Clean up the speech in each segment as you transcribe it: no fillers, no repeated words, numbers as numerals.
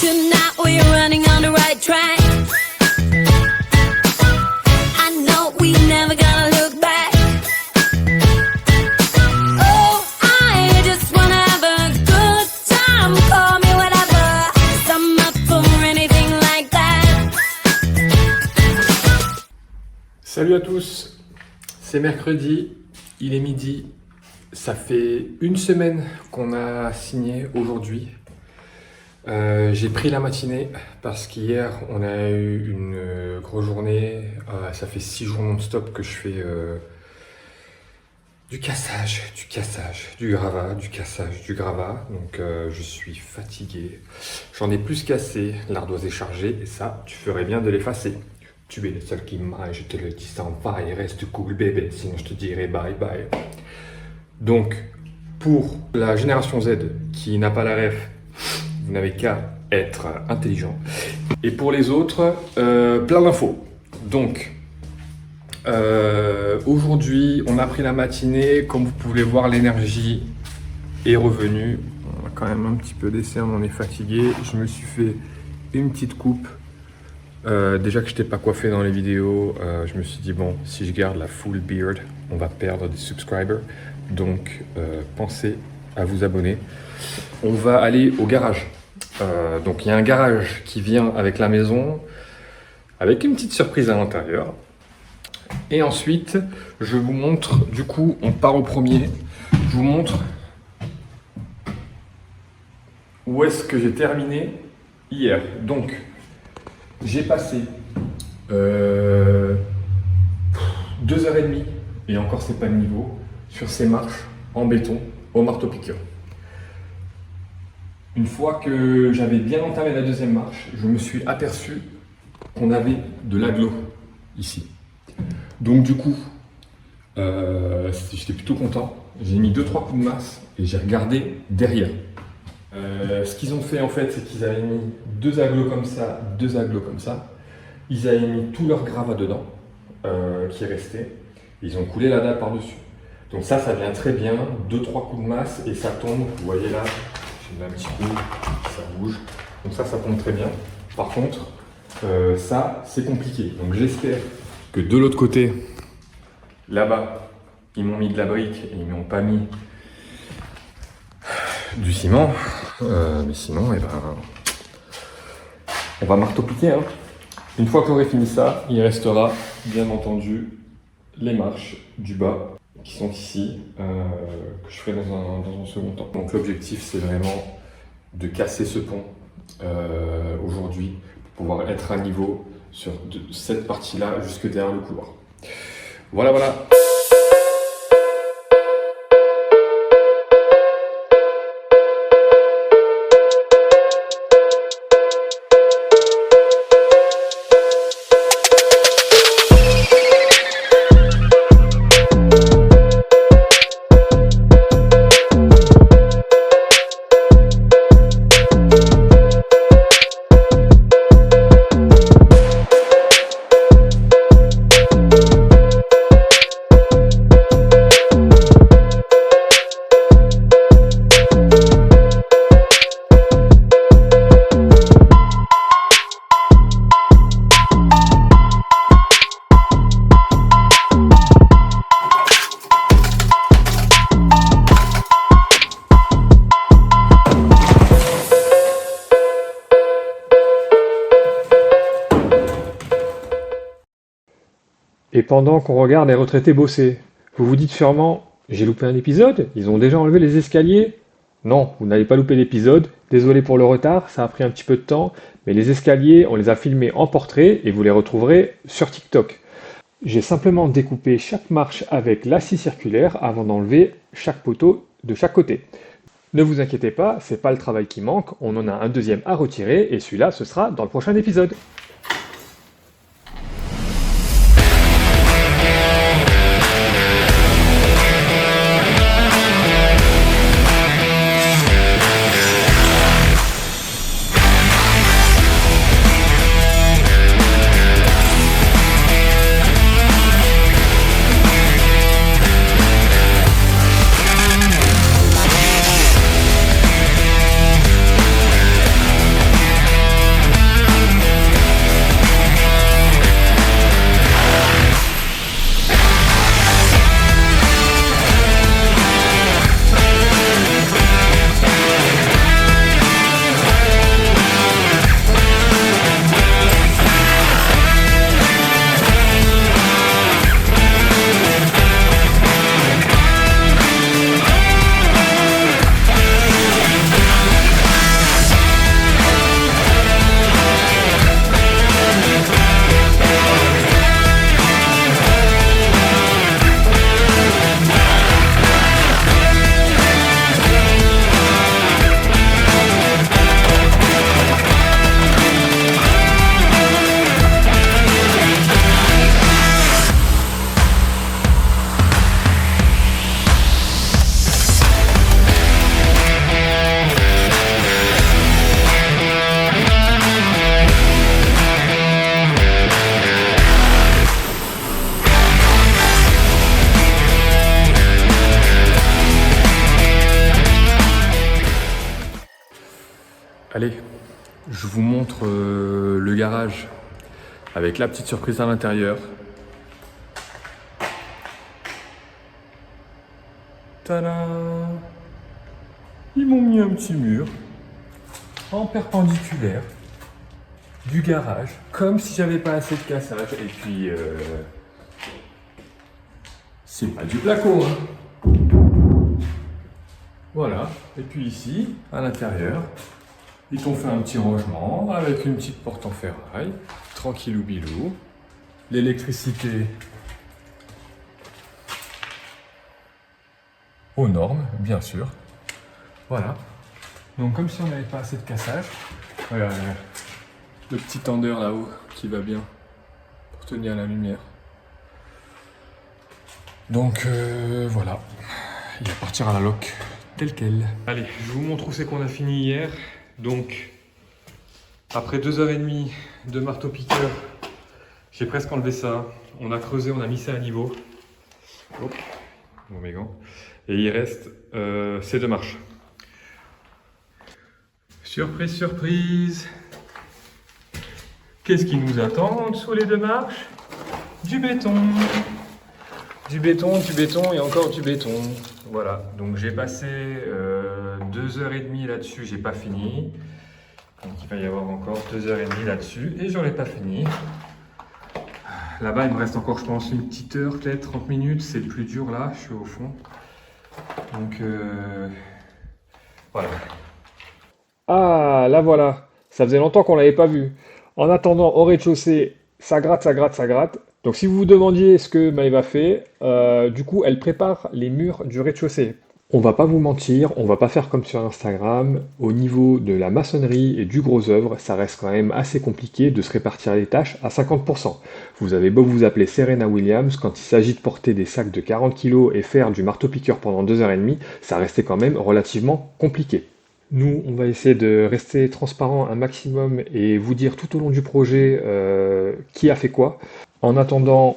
Tonight we're running on the right track. I know we never gonna look back. Oh, I just wanna have a good time. Call me whatever, 'cause I'm up for anything like that. Salut à tous, c'est mercredi, il est midi, ça fait une semaine qu'on a signé aujourd'hui. J'ai pris la matinée parce qu'hier on a eu une grosse journée, ça fait 6 jours non-stop que je fais du cassage, du gravat, du cassage, du gravat, donc je suis fatigué, j'en ai plus qu'assez, l'ardoise est chargée et ça tu ferais bien de l'effacer. Tu es le seul qui m'aille, je te le dis sans faille, reste cool bébé, sinon je te dirai bye bye. Donc, pour la génération Z qui n'a pas la ref, vous n'avez qu'à être intelligent. Et pour les autres, plein d'infos. Donc, aujourd'hui, on a pris la matinée, comme vous pouvez voir, l'énergie est revenue. On a quand même un petit peu descendre, on est fatigué. Je me suis fait une petite coupe. Déjà que je n'étais pas coiffé dans les vidéos, je me suis dit bon, si je garde la full beard, on va perdre des subscribers. Donc pensez à vous abonner. On va aller au garage. Donc il y a un garage qui vient avec la maison, avec une petite surprise à l'intérieur. Et ensuite, je vous montre, du coup, on part au premier. Je vous montre où est-ce que j'ai terminé hier. Donc, j'ai passé 2h30, et encore c'est pas le niveau, sur ces marches en béton au marteau-piqueur. Une fois que j'avais bien entamé la deuxième marche, je me suis aperçu qu'on avait de l'agglo ici. Donc du coup, j'étais plutôt content. J'ai mis 2-3 coups de masse et j'ai regardé derrière. Ce qu'ils ont fait en fait, c'est qu'ils avaient mis 2 agglos comme ça, 2 agglos comme ça. Ils avaient mis tout leur gravat dedans, qui est resté. Ils ont coulé la dalle par-dessus. Donc ça vient très bien. 2-3 coups de masse et ça tombe. Vous voyez là, j'ai mis un petit coup, ça bouge. Donc ça tombe très bien. Par contre, ça, c'est compliqué. Donc j'espère que de l'autre côté, là-bas, ils m'ont mis de la brique et ils m'ont pas mis du ciment. Mais sinon, eh ben, on va marteau-piquer. Hein. Une fois que j'aurai fini ça, il restera bien entendu les marches du bas qui sont ici, que je ferai dans un second temps. Donc l'objectif, c'est vraiment de casser ce pont aujourd'hui pour pouvoir être à niveau sur cette partie-là jusque derrière le couloir. Voilà. Et pendant qu'on regarde les retraités bosser, vous vous dites sûrement, j'ai loupé un épisode? Ils ont déjà enlevé les escaliers? Non, vous n'avez pas loupé l'épisode, désolé pour le retard, ça a pris un petit peu de temps, mais les escaliers, on les a filmés en portrait et vous les retrouverez sur TikTok. J'ai simplement découpé chaque marche avec la scie circulaire avant d'enlever chaque poteau de chaque côté. Ne vous inquiétez pas, c'est pas le travail qui manque, on en a un deuxième à retirer et celui-là, ce sera dans le prochain épisode. Allez, je vous montre le garage avec la petite surprise à l'intérieur. Tadam! Ils m'ont mis un petit mur en perpendiculaire du garage, comme si j'avais pas assez de cassage. Et puis, c'est pas du placo, hein. Voilà. Et puis ici, à l'intérieur, ils t'ont fait un petit rangement avec une petite porte en ferraille, tranquillou bilou. L'électricité aux normes, bien sûr. Voilà. Donc comme si on n'avait pas assez de cassage. Regarde, le petit tendeur là-haut qui va bien pour tenir la lumière. Donc voilà. Il va partir à la loc tel quel. Allez, je vous montre où c'est qu'on a fini hier. Donc après 2h30 de marteau-piqueur, j'ai presque enlevé ça. On a creusé, on a mis ça à niveau. Hop, bon, mes gants. Et il reste ces 2 marches. Surprise, surprise. Qu'est-ce qui nous attend sous les 2 marches? Du béton. Du béton, du béton et encore du béton. Voilà, donc j'ai passé 2h30 là-dessus, j'ai pas fini. Donc il va y avoir encore 2h30 là-dessus et j'aurai pas fini. Là-bas, il me reste encore, je pense, une petite heure, peut-être 30 minutes. C'est le plus dur là, je suis au fond. Donc voilà. Ah, là voilà. Ça faisait longtemps qu'on l'avait pas vu. En attendant, au rez-de-chaussée, ça gratte, ça gratte, ça gratte. Donc si vous vous demandiez ce que Maëva fait, du coup, elle prépare les murs du rez-de-chaussée. On va pas vous mentir, on va pas faire comme sur Instagram. Au niveau de la maçonnerie et du gros œuvre, ça reste quand même assez compliqué de se répartir les tâches à 50%. Vous avez beau vous appeler Serena Williams, quand il s'agit de porter des sacs de 40 kg et faire du marteau-piqueur pendant 2h30, ça restait quand même relativement compliqué. Nous, on va essayer de rester transparent un maximum et vous dire tout au long du projet qui a fait quoi. En attendant,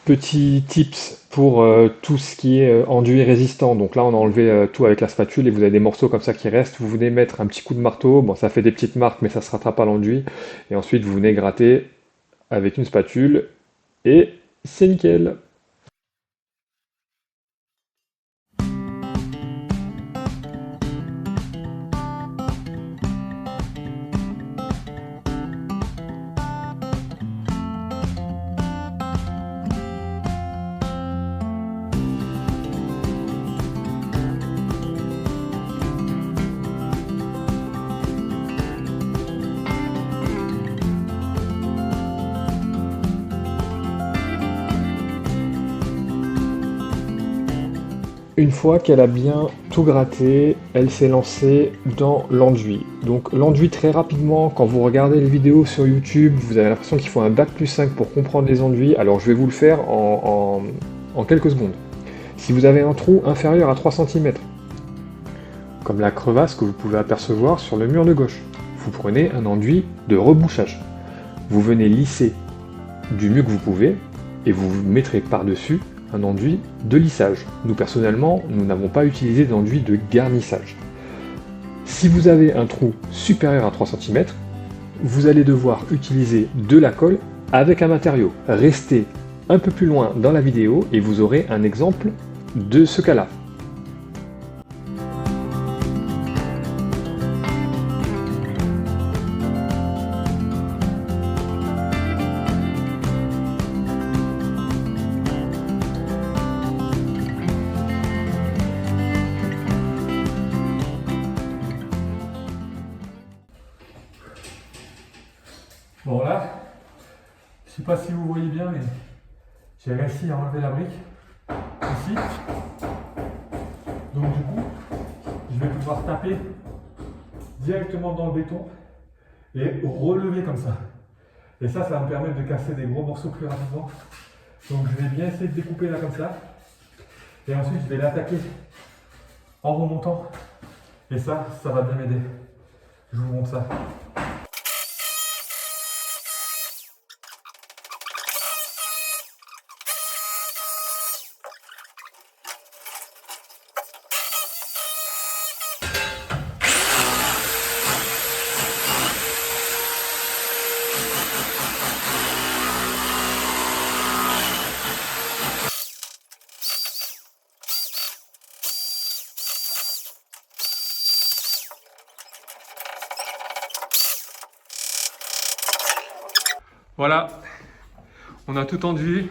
petit tips pour tout ce qui est enduit résistant. Donc là, on a enlevé tout avec la spatule et vous avez des morceaux comme ça qui restent. Vous venez mettre un petit coup de marteau. Bon, ça fait des petites marques, mais ça se rattrape à l'enduit. Et ensuite, vous venez gratter avec une spatule et c'est nickel. Une fois qu'elle a bien tout gratté, elle s'est lancée dans l'enduit. Donc l'enduit très rapidement, quand vous regardez les vidéos sur YouTube, vous avez l'impression qu'il faut un bac+5 pour comprendre les enduits. Alors je vais vous le faire en quelques secondes. Si vous avez un trou inférieur à 3 cm, comme la crevasse que vous pouvez apercevoir sur le mur de gauche, vous prenez un enduit de rebouchage. Vous venez lisser du mieux que vous pouvez et vous mettrez par-dessus un enduit de lissage. Nous personnellement, nous n'avons pas utilisé d'enduit de garnissage. Si vous avez un trou supérieur à 3 cm, vous allez devoir utiliser de la colle avec un matériau. Restez un peu plus loin dans la vidéo et vous aurez un exemple de ce cas-là. Bon là, je sais pas si vous voyez bien, mais j'ai réussi à enlever la brique ici. Donc du coup, je vais pouvoir taper directement dans le béton et relever comme ça. Et ça va me permettre de casser des gros morceaux plus rapidement. Donc je vais bien essayer de découper là comme ça. Et ensuite je vais l'attaquer en remontant. Et ça va bien m'aider. Je vous montre ça. Voilà, on a tout enduit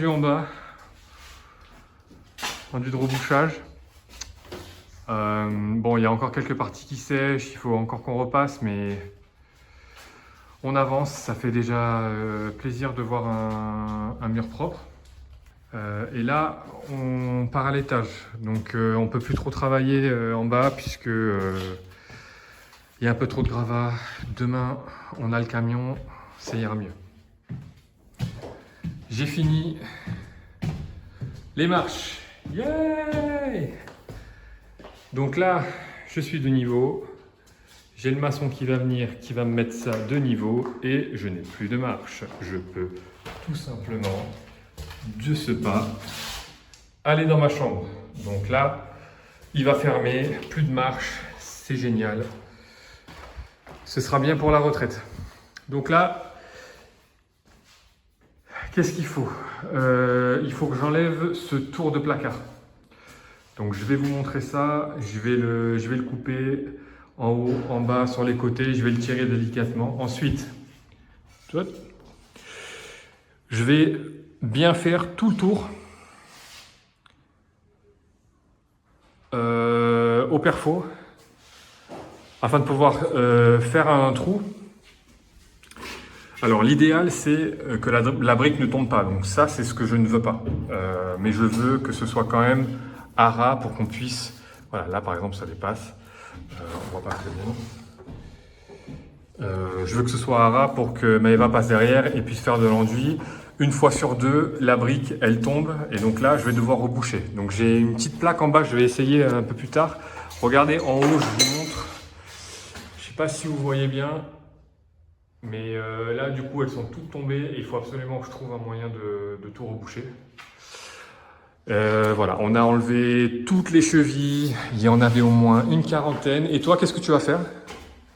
en bas, enduit de rebouchage. Bon, il y a encore quelques parties qui sèchent, il faut encore qu'on repasse, mais on avance. Ça fait déjà plaisir de voir un mur propre. Et là, on part à l'étage, donc on peut plus trop travailler en bas puisque il y a un peu trop de gravats. Demain, on a le camion, ça ira mieux. J'ai fini les marches. Yay! Donc là, je suis de niveau. J'ai le maçon qui va venir, qui va me mettre ça de niveau et je n'ai plus de marche. Je peux tout simplement, de ce pas, aller dans ma chambre. Donc là, il va fermer, plus de marche, c'est génial. Ce sera bien pour la retraite. Donc là, qu'est-ce qu'il faut? Il faut que j'enlève ce tour de placard. Donc je vais vous montrer ça, je vais le couper en haut, en bas, sur les côtés, je vais le tirer délicatement. Ensuite, je vais bien faire tout le tour au perfo afin de pouvoir faire un trou. Alors l'idéal c'est que la brique ne tombe pas, donc ça c'est ce que je ne veux pas. Mais je veux que ce soit quand même à ras pour qu'on puisse... Voilà, là par exemple ça dépasse, on voit pas très bien. Je veux que ce soit à ras pour que Maëva passe derrière et puisse faire de l'enduit. Une fois sur deux, la brique elle tombe et donc là je vais devoir reboucher. Donc j'ai une petite plaque en bas, je vais essayer un peu plus tard. Regardez en haut, je vous montre. Je sais pas si vous voyez bien. Mais là, du coup, elles sont toutes tombées et il faut absolument que je trouve un moyen de tout reboucher. Voilà, on a enlevé toutes les chevilles. Il y en avait au moins une quarantaine. Et toi, qu'est-ce que tu vas faire?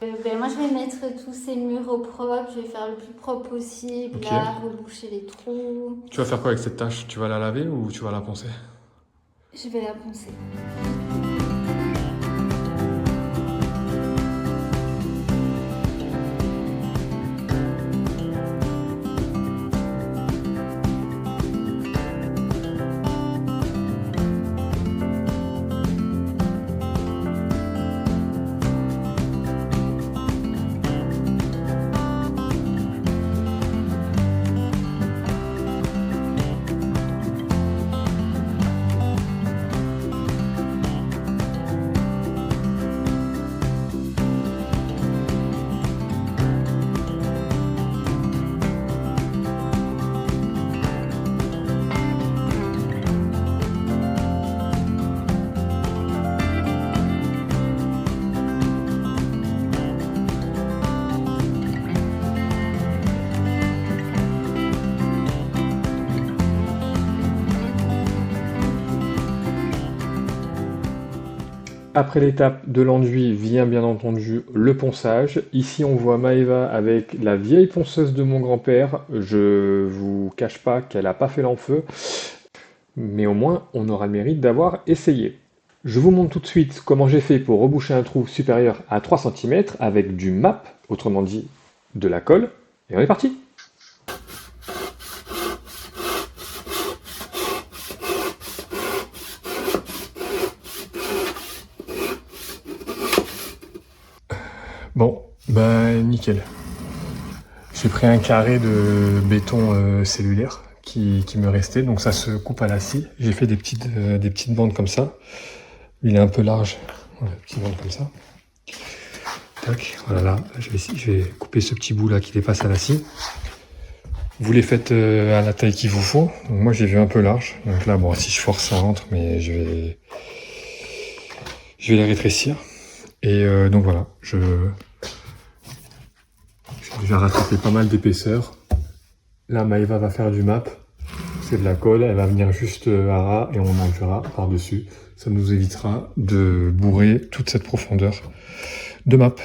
Moi, je vais mettre tous ces murs au propre. Je vais faire le plus propre possible. Okay. Là, reboucher les trous. Tu vas faire quoi avec cette tâche? Tu vas la laver ou tu vas la poncer? Je vais la poncer. Après l'étape de l'enduit vient bien entendu le ponçage. Ici on voit Maëva avec la vieille ponceuse de mon grand-père. Je vous cache pas qu'elle n'a pas fait l'enfeu, mais au moins on aura le mérite d'avoir essayé. Je vous montre tout de suite comment j'ai fait pour reboucher un trou supérieur à 3 cm avec du MAP, autrement dit de la colle, et on est parti! Bon, ben nickel. J'ai pris un carré de béton cellulaire qui me restait, donc ça se coupe à la scie. J'ai fait des petites bandes comme ça. Il est un peu large, voilà, des petites bandes comme ça. Tac, voilà, là, je vais couper ce petit bout là qui dépasse à la scie. Vous les faites à la taille qu'il vous faut. Donc moi j'ai vu un peu large, donc là bon si je force ça rentre, mais je vais les rétrécir. Et donc voilà, j'ai déjà rattrapé pas mal d'épaisseur. Là, Maëva va faire du MAP. C'est de la colle, elle va venir juste à ras et on enduira par-dessus. Ça nous évitera de bourrer toute cette profondeur de MAP.